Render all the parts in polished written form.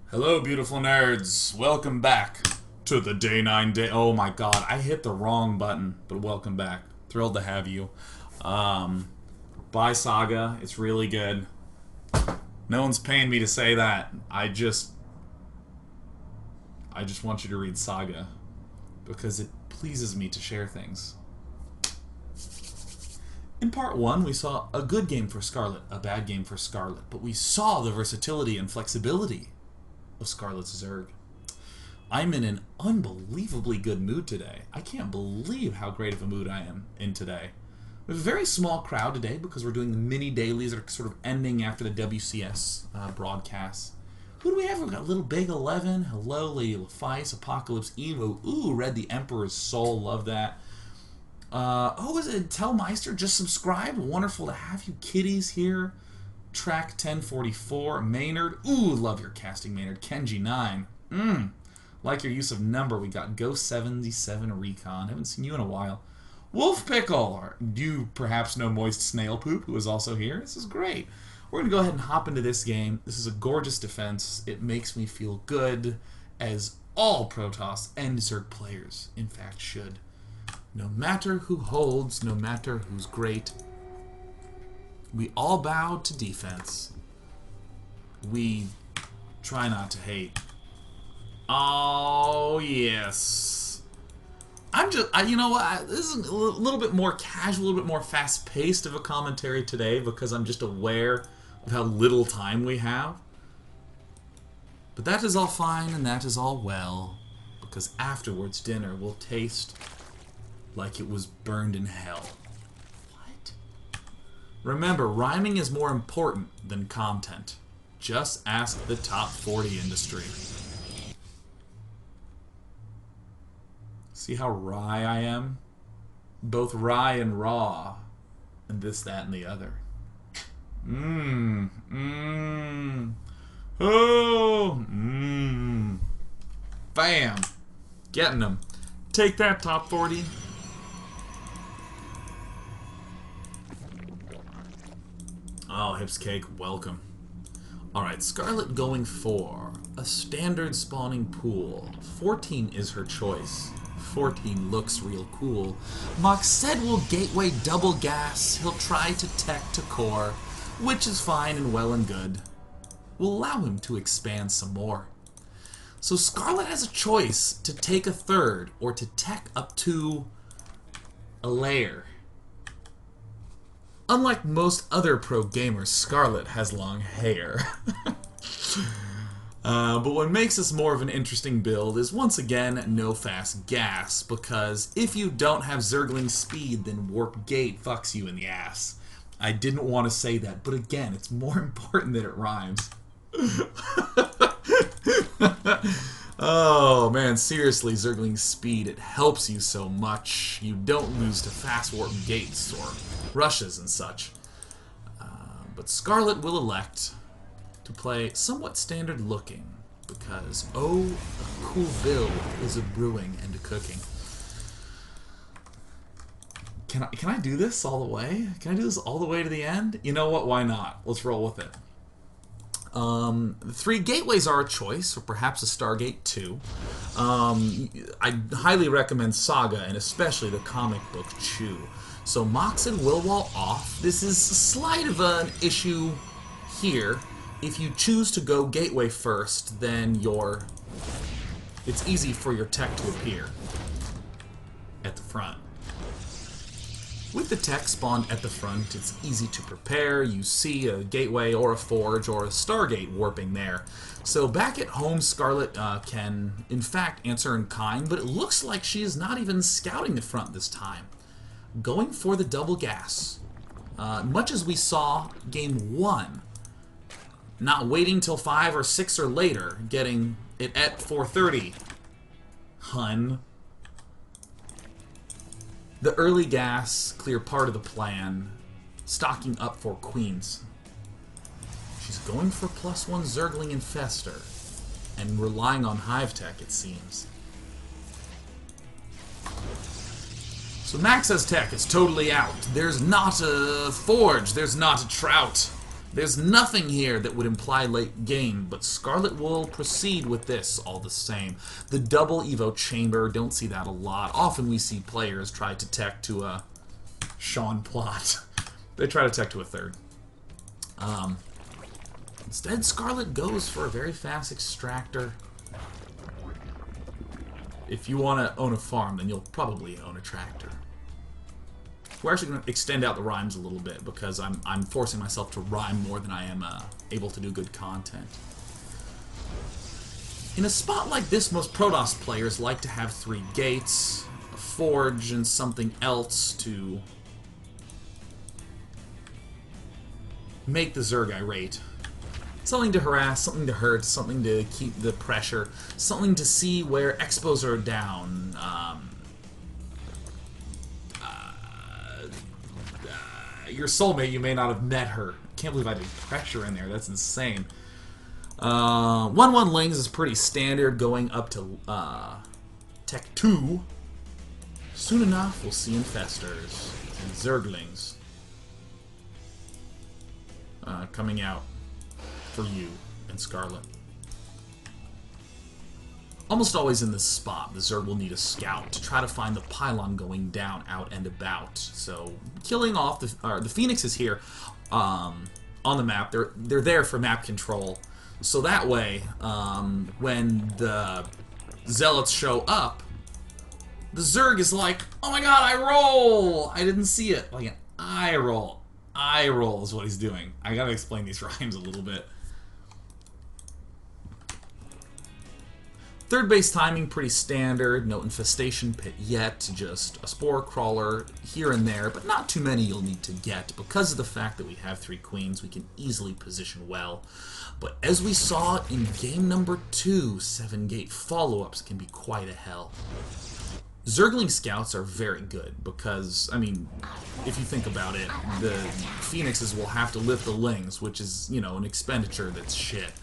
Hello, beautiful nerds. Welcome back to the Day 9 Day. Oh my god, I hit the wrong button, but welcome back. Thrilled to have you. Buy Saga. It's really good. No one's paying me to say that. I just want you to read Saga because it pleases me to share things. In part 1, we saw a good game for Scarlett, a bad game for Scarlett, but we saw the versatility and flexibility of Scarlett's Zerg. I'm in an unbelievably good mood today. I can't believe how great of a mood I am in today. We have a very small crowd today because we're doing the mini dailies that are sort of ending after the WCS broadcasts. Who do we have? We've got Little Big 11. Hello, Lady LaFice, Apocalypse Evo. Ooh, read the Emperor's Soul. Love that. Oh, is it Tellmeister? Just subscribed. Wonderful to have you kitties here. Track 1044. Maynard. Ooh, love your casting, Maynard. Kenji9. Like your use of number. We got Ghost 77 Recon. Haven't seen you in a while. Wolf Pickle. You perhaps know Moist Snail Poop, who is also here. This is great. We're going to go ahead and hop into this game. This is a gorgeous defense. It makes me feel good, as all Protoss and Zerg players, in fact, should. No matter who holds, no matter who's great, we all bow to defense. We try not to hate. Oh, yes. You know what? This is a little bit more casual, a little bit more fast-paced of a commentary today because I'm just aware of how little time we have. But that is all fine and that is all well, because afterwards dinner will taste like it was burned in hell. What? Remember, rhyming is more important than content. Just ask the top 40 industry. See how wry I am? Both wry and raw. And this, that, and the other. Oh! Bam! Getting them. Take that, top 40. Oh, Hips Cake, welcome. Alright, Scarlett going for a standard spawning pool. 14 is her choice. 14 looks real cool. Macsed will gateway double gas. He'll try to tech to core, which is fine and well and good. We'll allow him to expand some more. So Scarlett has a choice to take a third or to tech up to a layer. Unlike most other pro gamers, Scarlett has long hair. But what makes this more of an interesting build is, once again, no fast gas, because if you don't have Zergling speed, then Warp Gate fucks you in the ass. I didn't want to say that, but again, it's more important that it rhymes. Oh man, seriously, Zergling speed, it helps you so much. You don't lose to fast Warp Gates or rushes and such. But Scarlett will elect to play somewhat standard looking, because, oh, a cool build is a brewing and a cooking. Can I do this all the way? Can I do this all the way to the end? You know what, why not? Let's roll with it. The 3 gateways are a choice, or perhaps a Stargate 2. I highly recommend Saga, and especially the comic book Chew. So Macsed will wall off. This is slight of an issue here. If you choose to go gateway first, then it's easy for your tech to appear at the front. With the tech spawned at the front, it's easy to prepare. You see a gateway or a forge or a Stargate warping there. So back at home, Scarlett can, in fact, answer in kind, but it looks like she is not even scouting the front this time. Going for the double gas. Much as we saw game 1. Not waiting till 5 or 6 or later, getting it at 4:30. Hun. The early gas, clear part of the plan. Stocking up for queens. She's going for +1 Zergling Infester. And relying on Hive Tech, it seems. So Max's tech is totally out. There's not a forge, there's not a trout. There's nothing here that would imply late game, but Scarlett will proceed with this all the same. The double Evo chamber, don't see that a lot. Often we see players try to tech to a Sean plot. They try to tech to a third. Instead, Scarlett goes for a very fast extractor. If you want to own a farm, then you'll probably own a tractor. We're actually going to extend out the rhymes a little bit because I'm forcing myself to rhyme more than I am able to do good content. In a spot like this, most Protoss players like to have 3 gates, a forge, and something else to make the Zerg irate. Something to harass, something to hurt, something to keep the pressure, something to see where expos are down. Your soulmate, you may not have met her. Can't believe I did pressure in there. That's insane. 1-1 Lings is pretty standard, going up to Tech 2. Soon enough, we'll see Infestors and Zerglings coming out for you and Scarlett. Almost always in this spot, the Zerg will need a scout to try to find the pylon going down, out and about. So, killing off the Phoenix is here on the map. They're there for map control. So that way, when the Zealots show up, the Zerg is like, oh my god, I roll! I didn't see it. Like an eye roll. Eye roll is what he's doing. I gotta explain these rhymes a little bit. Third base timing, pretty standard. No infestation pit yet. Just a spore crawler here and there, but not too many you'll need to get. Because of the fact that we have 3 queens, we can easily position well. But as we saw in game number 2, 7-gate follow-ups can be quite a hell. Zergling scouts are very good because, I mean, if you think about it, the Phoenixes will have to lift the Lings, which is, you know, an expenditure that's shit.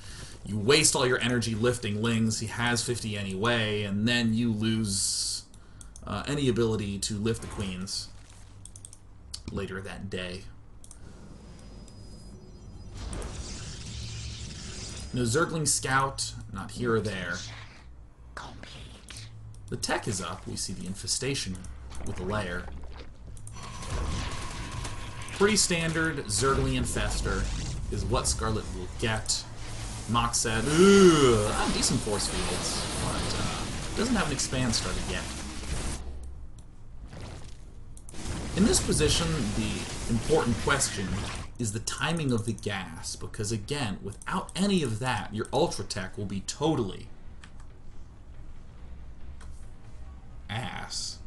You waste all your energy lifting Lings, he has 50 anyway, and then you lose any ability to lift the queens later that day. No Zergling Scout, not here or there. The tech is up, we see the infestation with a layer. Pretty standard Zergling Infester is what Scarlett will get. Macsed, decent force fields, but doesn't have an expand started yet. In this position, the important question is the timing of the gas, because again, without any of that, your Ultra Tech will be totally ass.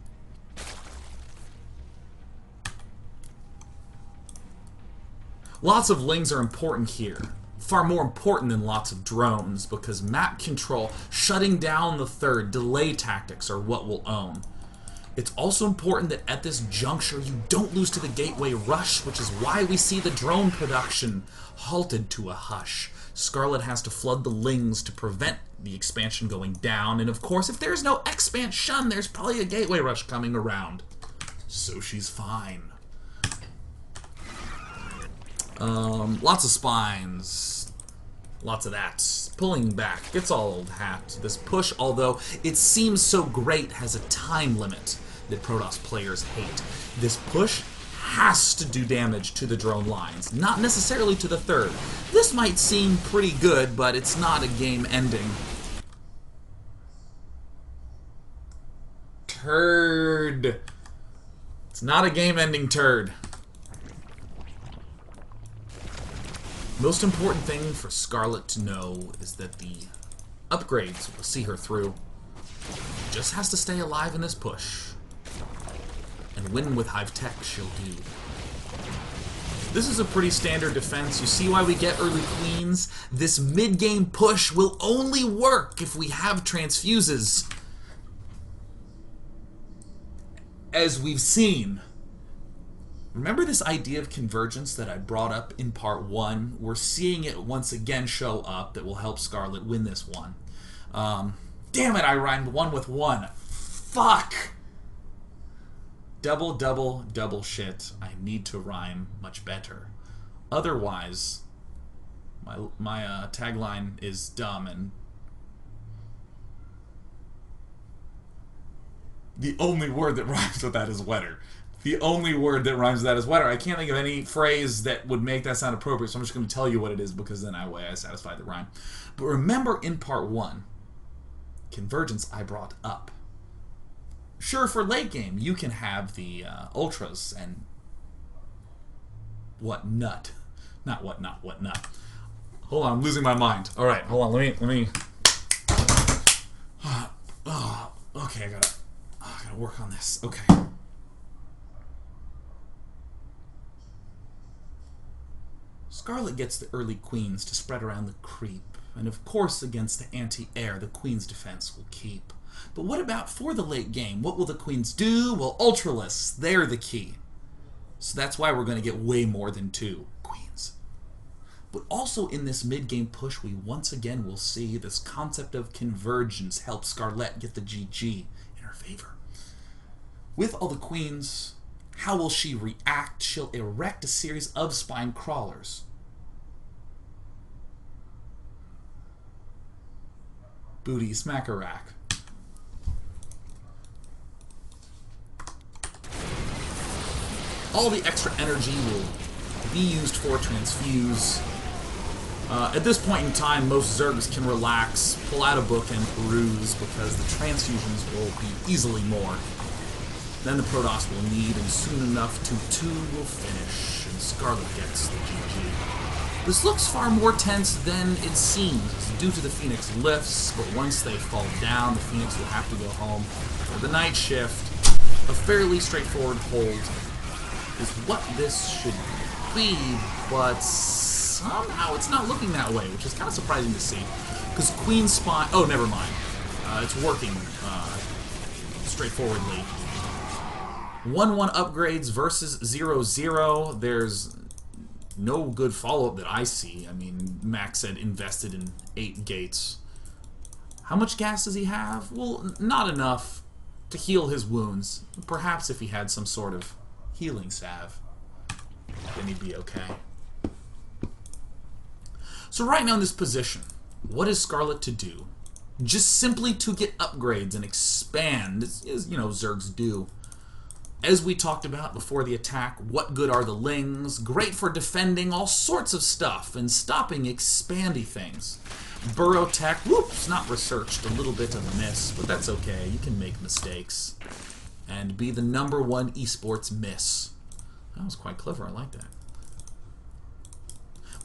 Lots of Lings are important here. Far more important than lots of drones, because map control, shutting down the third, delay tactics are what we'll own. It's also important that at this juncture you don't lose to the gateway rush, which is why we see the drone production halted to a hush. Scarlett has to flood the Lings to prevent the expansion going down, and of course if there's no expansion, there's probably a gateway rush coming around. So she's fine. Lots of spines. Lots of that. Pulling back. Gets all old hat. This push, although it seems so great, has a time limit that Protoss players hate. This push has to do damage to the drone lines, not necessarily to the third. This might seem pretty good, but it's not a game ending. Turd. It's not a game ending turd. Most important thing for Scarlett to know is that the upgrades will see her through. She just has to stay alive in this push. And win with Hive Tech she'll do. This is a pretty standard defense. You see why we get early queens? This mid-game push will only work if we have transfuses. As we've seen. Remember this idea of convergence that I brought up in part 1? We're seeing it once again show up that will help Scarlett win this one. Damn it, I rhymed 1 with 1. Fuck! Double, double, double shit. I need to rhyme much better. Otherwise, My tagline is dumb, and the only word that rhymes with that is wetter. The only word that rhymes with that is wetter. I can't think of any phrase that would make that sound appropriate, so I'm just going to tell you what it is, because then that way I satisfy the rhyme. But remember, in part 1, convergence I brought up. Sure, for late game, you can have the ultras and what nut. Not what nut. Hold on, I'm losing my mind. All right, hold on. Let me. Okay, I gotta work on this. Okay. Scarlett gets the early queens to spread around the creep, and of course against the anti-air, the queen's defense will keep. But what about for the late game? What will the queens do? Well, ultralists, they're the key. So that's why we're going to get way more than 2 queens. But also in this mid-game push, we once again will see this concept of convergence help Scarlett get the GG in her favor. With all the queens, how will she react? She'll erect a series of spine crawlers. Booty smack-a-rack. All the extra energy will be used for transfuse. At this point in time, most Zergs can relax, pull out a book, and peruse, because the transfusions will be easily more than the Protoss will need, and soon enough, 2-2 will finish, and Scarlett gets the GG. This looks far more tense than it seems, due to the Phoenix lifts, but once they fall down, the Phoenix will have to go home for the night shift. A fairly straightforward hold is what this should be, but somehow it's not looking that way, which is kind of surprising to see. Because Queen Spine... Oh, never mind. It's working straightforwardly. 1-1 upgrades versus 0-0. There's no good follow-up that I see. I mean, Macsed invested in 8 gates. How much gas does he have? Well, not enough to heal his wounds. Perhaps if he had some sort of healing salve, then he'd be okay. So right now in this position, what is Scarlett to do? Just simply to get upgrades and expand, as you know, Zergs do. As we talked about before the attack, what good are the Lings? Great for defending all sorts of stuff and stopping expandy things. Burrow tech, whoops, not researched, a little bit of a miss, but that's okay, you can make mistakes. And be the #1 esports miss. That was quite clever, I like that.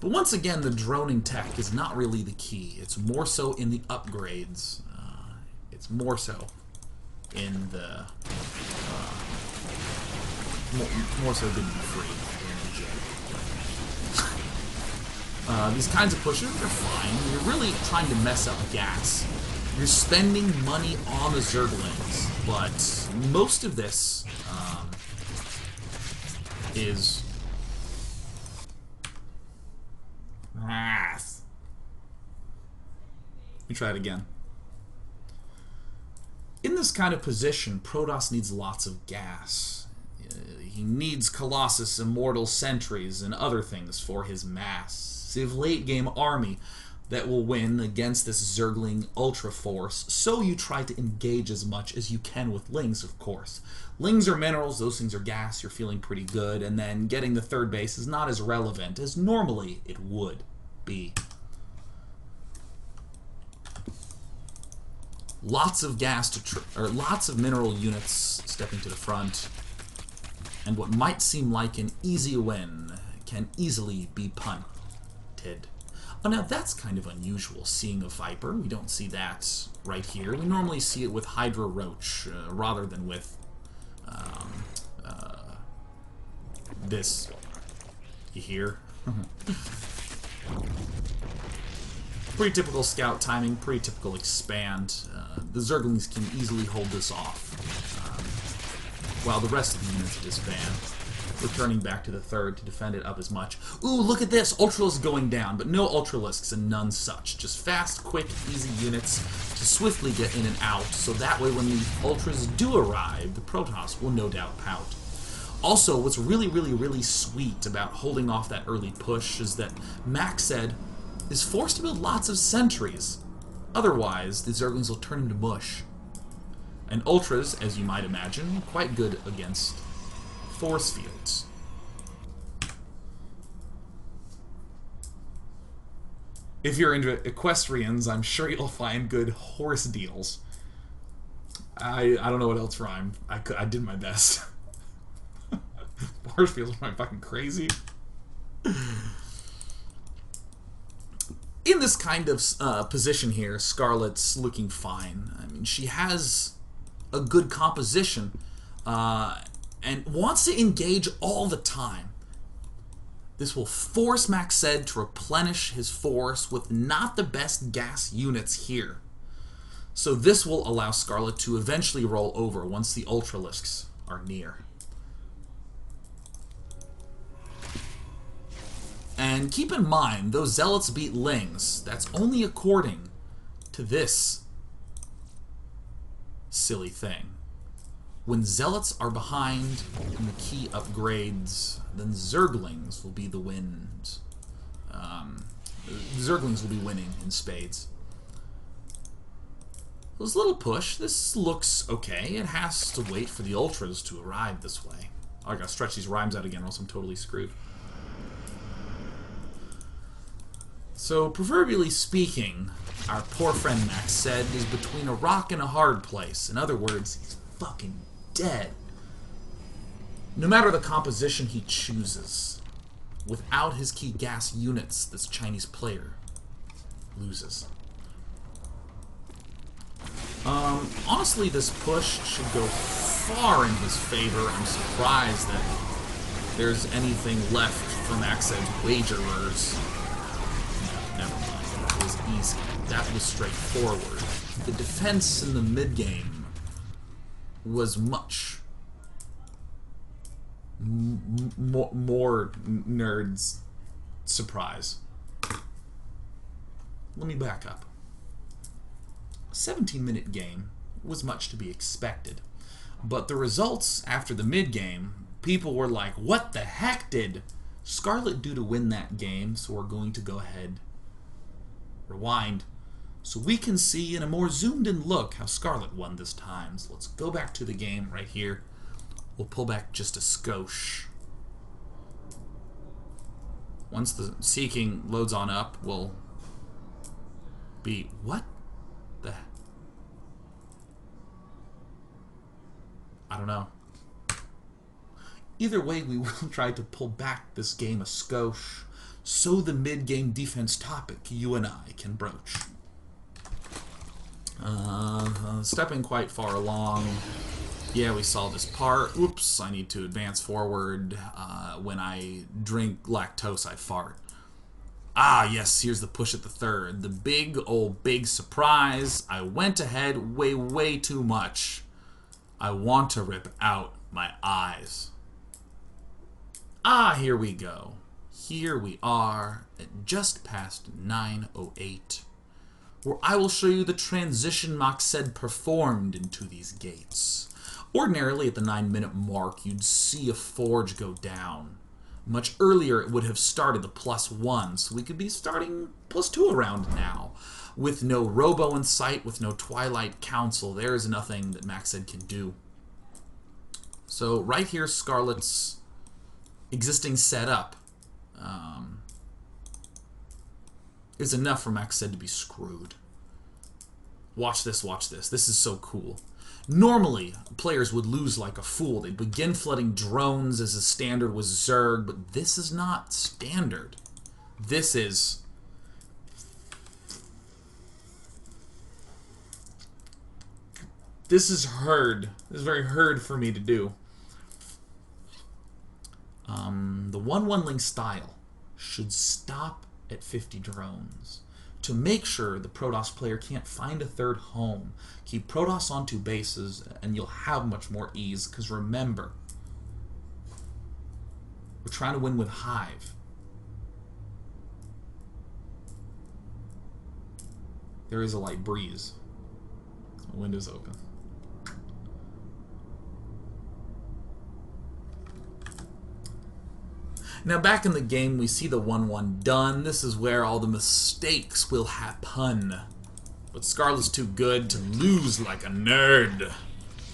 But once again, the droning tech is not really the key. It's more so in the upgrades. It's more so in the... more so good to be free. These kinds of pushes are fine. You're really trying to mess up gas. You're spending money on the Zerglings, but most of this is... Let me try it again. In this kind of position, Protoss needs lots of gas. He needs Colossus, Immortal Sentries, and other things for his massive late-game army that will win against this Zergling Ultra Force, so you try to engage as much as you can with Lings, of course. Lings are minerals, those things are gas, you're feeling pretty good, and then getting the third base is not as relevant as normally it would be. Lots of gas to lots of mineral units stepping to the front, and what might seem like an easy win can easily be punted. Oh, now that's kind of unusual, seeing a Viper. We don't see that right here. We normally see it with Hydra Roach, rather than with this. You hear? Pretty typical scout timing, pretty typical expand. The Zerglings can easily hold this off, while the rest of the units disband, returning back to the third to defend it up as much. Ooh, look at this! Ultralisks going down, but no Ultralisks and none such. Just fast, quick, easy units to swiftly get in and out, so that way when the Ultras do arrive, the Protoss will no doubt pout. Also, what's really, really, really sweet about holding off that early push is that Macsed is forced to build lots of sentries. Otherwise, the Zerglings will turn into mush. And Ultras, as you might imagine, quite good against force fields. If you're into equestrians, I'm sure you'll find good horse deals. I don't know what else rhymed. I did my best. Horse deals are fucking crazy. In this kind of position here, Scarlett's looking fine. I mean, she has a good composition and wants to engage all the time. This will force Macsed to replenish his force with not the best gas units here. So this will allow Scarlett to eventually roll over once the Ultralisks are near. And keep in mind, those Zealots beat Lings. That's only according to this silly thing. When Zealots are behind in the key upgrades, then Zerglings will be the wind. Zerglings will be winning in spades. This little push, this looks okay. It has to wait for the Ultras to arrive this way. Oh, I gotta stretch these rhymes out again or else I'm totally screwed. So, proverbially speaking, our poor friend Macsed is between a rock and a hard place. In other words, he's fucking dead. No matter the composition he chooses, without his key gas units, this Chinese player loses. Honestly, this push should go far in his favor. I'm surprised that there's anything left for Macsed's wagerers. No, never mind. That was easy. That was straightforward. The defense in the mid-game was much more nerds' surprise. Let me back up. A 17-minute game was much to be expected, but the results after the mid-game, people were like, what the heck did Scarlett do to win that game? So we're going to go ahead, rewind, so we can see in a more zoomed-in look how Scarlett won this time. So let's go back to the game right here. We'll pull back just a skosh. Once the seeking loads on up, we'll be... What the... I don't know. Either way, we will try to pull back this game a skosh so the mid-game defense topic you and I can broach. Stepping quite far along. Yeah, we saw this part. Oops, I need to advance forward. When I drink lactose, I fart. Ah, yes, here's the push at the third. The big old big surprise. I went ahead way too much. I want to rip out my eyes. Ah, here we go. Here we are at just past 9:08, where I will show you the transition Macsed performed into these gates. Ordinarily, at the 9-minute mark, you'd see a forge go down. Much earlier, it would have started the +1, so we could be starting +2 around now. With no Robo in sight, with no Twilight Council, there is nothing that Macsed can do. So right here, Scarlett's existing setup is enough for Macsed to be screwed. Watch this, watch this. This is so cool. Normally, players would lose like a fool. They'd begin flooding drones as a standard was Zerg, but this is not standard. This is... This is hard. This is very hard for me to do. The 1-1 style should stop at 50 drones to make sure the Protoss player can't find a third home. Keep Protoss on 2 bases and you'll have much more ease, because remember, we're trying to win with Hive. There is a light breeze. The window's open. Now back in the game, we see the 1-1 done. This is where all the mistakes will happen. But Scarlett's too good to lose like a nerd.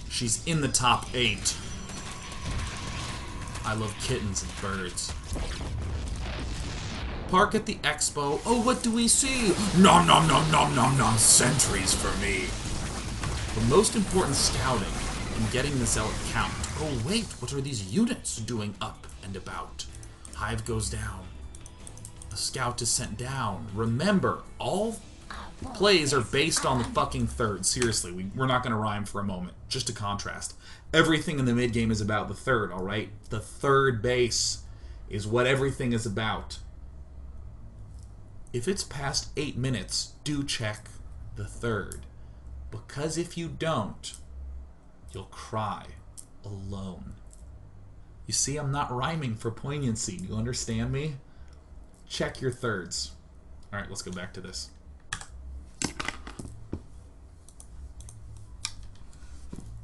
She's in the top 8. I love kittens and birds. Park at the expo. Oh, what do we see? Nom nom nom nom nom nom. Sentries for me. The most important scouting in getting this out count. Oh wait, what are these units doing up and about? Hive goes down. A scout is sent down. Remember, all plays are based on the fucking third. Seriously, we're not going to rhyme for a moment. Just to contrast. Everything in the mid-game is about the third, alright? The third base is what everything is about. If it's past 8 minutes, do check the third. Because if you don't, you'll cry alone. You see, I'm not rhyming for poignancy. Do you understand me? Check your thirds. Alright, let's go back to this.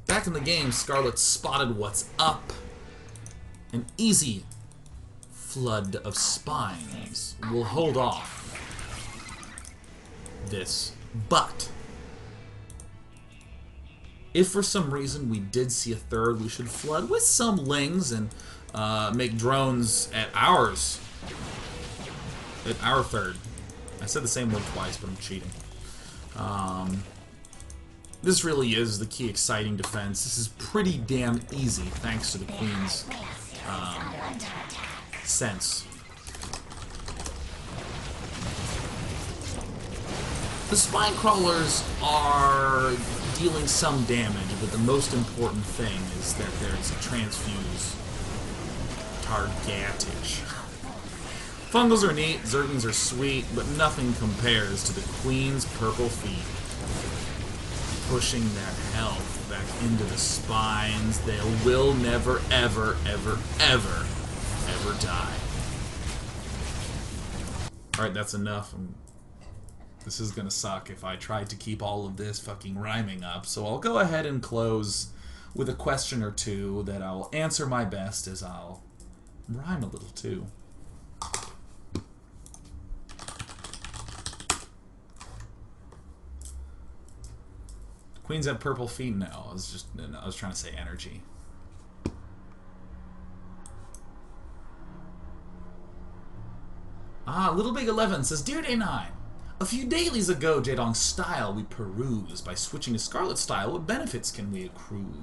Back in the game, Scarlett spotted what's up. An easy flood of spines will hold off this. But if for some reason we did see a third, we should flood with some lings and make drones at ours. At our third. I said the same word twice, but I'm cheating. This really is the key exciting defense. This is pretty damn easy, thanks to the Queen's sense. The spine crawlers are dealing some damage, but the most important thing is that there's a transfuse targetage. Fungals are neat, Zerglings are sweet, but nothing compares to the Queen's purple feet. Pushing that health back into the spines, they will never, ever, ever, ever, ever die. Alright, that's enough. This is gonna suck if I try to keep all of this fucking rhyming up, so I'll go ahead and close with a question or two that I'll answer my best as I'll rhyme a little too. Queens have purple feet? No, I was trying to say energy. Little Big 11 says, Dear Day 9, a few dailies ago, Jaedong's style we perused. By switching to Scarlett's style, what benefits can we accrue?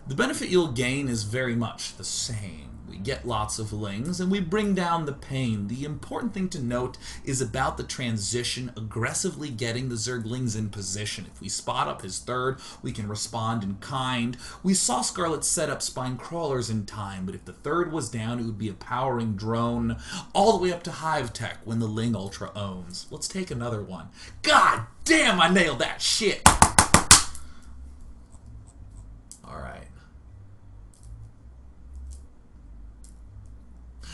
The benefit you'll gain is very much the same. We get lots of lings, and we bring down the pain. The important thing to note is about the transition, aggressively getting the Zerglings in position. If we spot up his third, we can respond in kind. We saw Scarlett set up spine crawlers in time, but if the third was down, it would be a powering drone, all the way up to Hive Tech when the Ling Ultra owns. Let's take another one. God damn, I nailed that shit! Alright.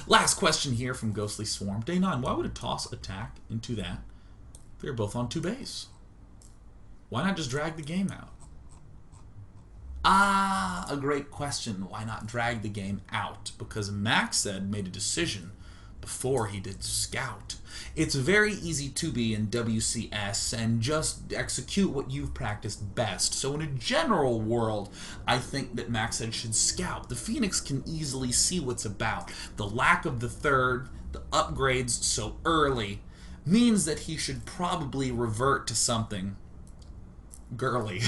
Last question here from Ghostly Swarm. Day 9, why would a toss attack into that if they're both on 2 base? Why not just drag the game out? A great question. Why not drag the game out? Because Macsed made a decision before he did Scout. It's very easy to be in WCS and just execute what you've practiced best. So in a general world, I think that Macsed should Scout. The Phoenix can easily see what's about. The lack of the third, the upgrades so early, means that he should probably revert to something girly.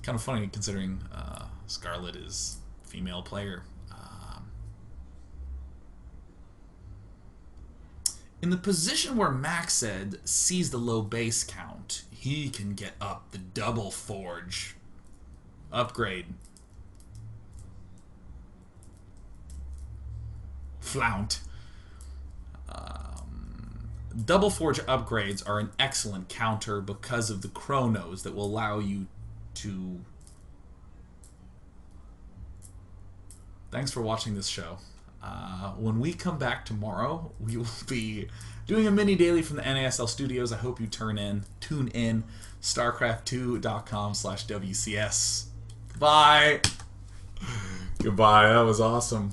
Kind of funny considering Scarlett is a female player. In the position where Macsed sees the low base count, he can get up the double forge. Upgrade. Flount. Double forge upgrades are an excellent counter because of the chronos that will allow you to... Thanks for watching this show. When we come back tomorrow, we will be doing a mini daily from the NASL studios. I hope you tune in. StarCraft2.com/WCS. Bye. Goodbye. That was awesome.